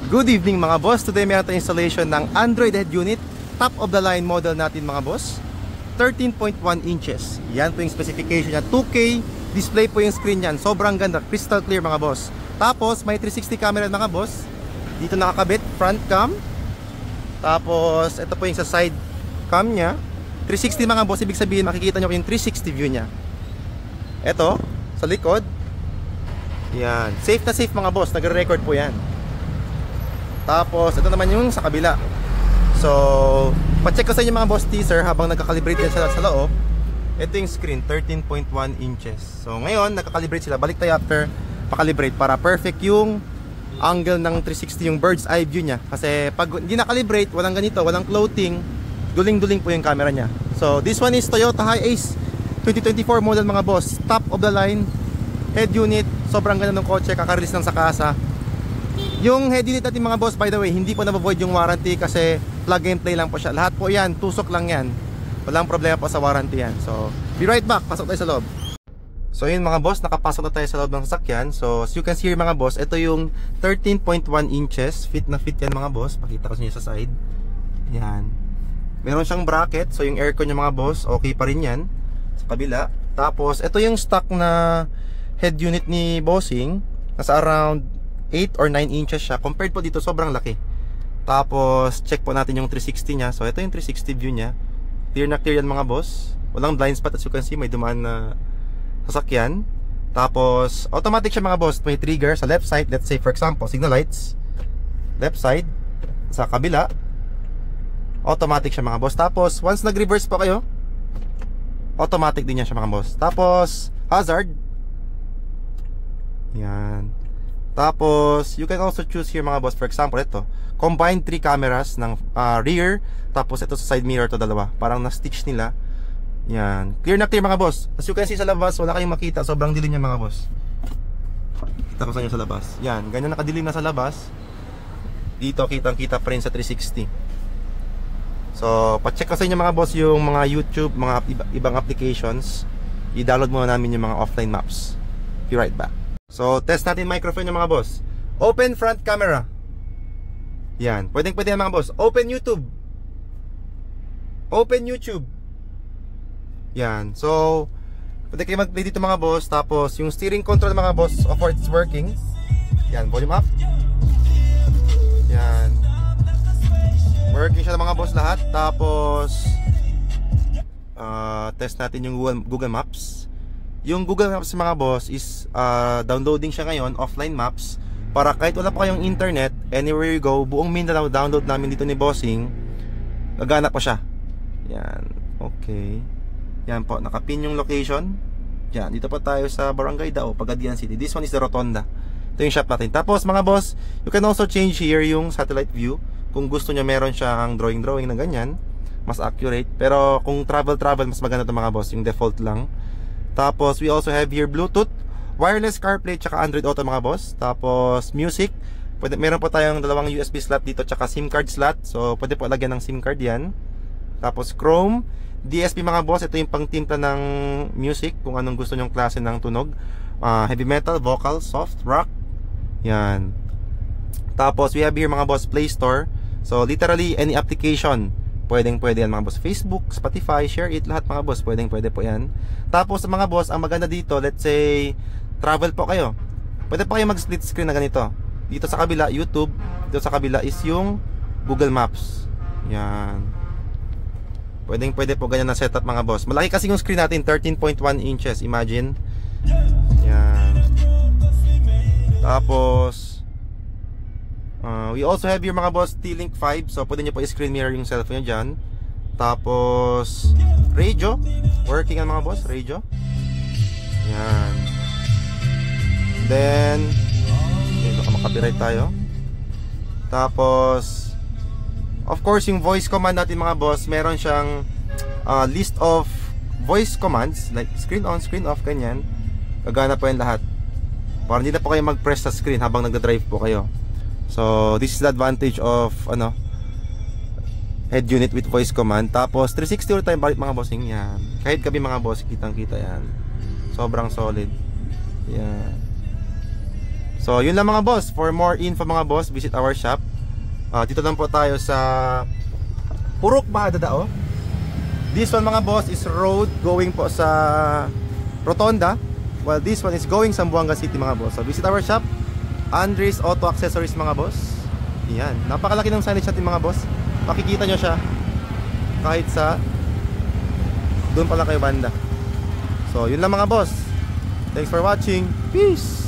Good evening mga boss. Today meron tayong installation ng Android head unit. Top of the line model natin mga boss, 13.1 inches. Yan po yung specification niya. 2K display po yung screen yan. Sobrang ganda, crystal clear mga boss. Tapos may 360 camera mga boss. Dito nakakabit, front cam. Tapos ito po yung sa side cam niya. 360 mga boss, ibig sabihin makikita nyo yung 360 view niya. Ito, sa likod. Yan, safe na safe mga boss, nagre-record po yan. Tapos ito naman yung sa kabila. So, pa-check ko sa inyo mga boss teaser habang nagka-calibrate yan sa loob. Ito yung screen, 13.1 inches. So ngayon, nagka-calibrate sila. Balik tayo after pa-calibrate para perfect yung angle ng 360, yung bird's eye view niya. Kasi pag hindi na-calibrate, walang ganito, walang floating, duling-duling po yung camera niya. So this one is Toyota Hiace 2024 model mga boss. Top of the line head unit. Sobrang ganda ng kotse, kaka-release lang sa kasa. Yung head unit natin mga boss, by the way, hindi po na-void yung warranty kasi plug and play lang po siya. Lahat po yan, tusok lang yan. Walang problema po sa warranty yan. So, be right back, pasok tayo sa loob. So yun mga boss, nakapasok na tayo sa loob ng sasakyan. So as you can see here mga boss, ito yung 13.1 inches. Fit na fit yan mga boss. Pakita ko sa inyo sa side. Yan. Meron siyang bracket. So yung aircon niya mga boss, okay pa rin yan. Sa kabila. Tapos ito yung stock na head unit ni Bossing. Nasa around 8 or 9 inches siya. Compared po dito, sobrang laki. Tapos check po natin yung 360 niya. So ito yung 360 view niya. Clear na clear yan mga boss. Walang blind spot, as you can see. May dumaan na sasakyan. Tapos automatic siya mga boss. May trigger sa left side. Let's say for example, signal lights. Left side. Sa kabila, automatic siya mga boss. Tapos once nag-reverse po kayo, automatic din yan siya mga boss. Tapos hazard. Yan. Tapos you can also choose here mga boss. For example, ito, combined 3 cameras ng rear. Tapos ito sa side mirror to dalawa. Parang na-stitch nila. Yan, clear na clear mga boss. As you can see sa labas, wala kayong makita. Sobrang dilim yan mga boss. Kita ko sa inyo sa labas. Yan, ganyan nakadilim na sa labas. Dito kitang kita pa rin sa 360. So, pa-check ko sa inyo mga boss yung mga YouTube, mga ibang applications. I-download muna namin yung mga offline maps. Be right back. So, test natin microphone yung mga boss. Open front camera. Yan, pwede yan mga boss. Open YouTube. Open YouTube. Yan, so pwede kayo mag-play dito mga boss. Tapos yung steering control mga boss, of course it's working. Yan, volume up. Yan, working siya mga boss lahat. Tapos test natin yung Google Maps. Yung Google Maps mga boss is downloading siya ngayon, offline maps. Para kahit wala pa kayong internet, anywhere you go, buong Mindanao download namin dito ni Bossing, gagana pa siya. Yan, okay. Yan po, nakapin yung location. Yan, dito pa tayo sa Barangay Dao, Pagadian City. This one is the Rotonda. Ito yung shop natin. Tapos mga boss, you can also change here yung satellite view. Kung gusto nyo meron siyang drawing na ganyan, mas accurate. Pero kung travel, mas maganda ito mga boss, yung default lang. Tapos we also have here Bluetooth, wireless CarPlay, tsaka Android Auto mga boss. Tapos music, meron po tayong dalawang USB slot dito, tsaka SIM card slot. So pwede po lagyan ng SIM card yan. Tapos Chrome, DSP mga boss, ito yung pangtimpla ng music, kung anong gusto nyong klase ng tunog. Heavy metal, vocal, soft, rock. Yan. Tapos we have here mga boss, Play Store. So literally any application, pwede yan mga boss. Facebook, Spotify, Share It, lahat mga boss, pwede po yan. Tapos mga boss, ang maganda dito, let's say travel po kayo, pwede po kayo mag split screen na ganito. Dito sa kabila, YouTube. Dito sa kabila is yung Google Maps. Yan. Pwede po ganyan na setup mga boss. Malaki kasi yung screen natin, 13.1 inches. Imagine. Yan. Tapos we also have your mga boss T-Link 5. So pwede nyo po i-screen mirror yung cellphone nyo dyan. Tapos radio, working ang mga boss, radio. Yan. Then baka makapiright tayo. Tapos of course, yung voice command natin mga boss, meron siyang list of voice commands, like screen on, screen off, ganyan. Gagana po yan lahat. Para hindi na po kayo mag-press sa screen habang nagda-drive po kayo. So, this is the advantage of head unit with voice command. Tapos, 360 ulit tayo balik mga bossing. Yan. Kahit kami mga boss, kitang-kita yan. Sobrang solid. Yan. So yun lang mga boss. For more info mga boss, visit our shop. Dito lang po tayo sa Purok Mahadadao. This one mga boss is road going po sa Rotonda, while this one is going sa Zamboanga City mga boss. So visit our shop, Andres Auto Accessories mga boss. Yan, napakalaki ng signage natin mga boss. Makikita nyo siya kahit sa doon pala kayo banda. So yun lang mga boss. Thanks for watching. Peace.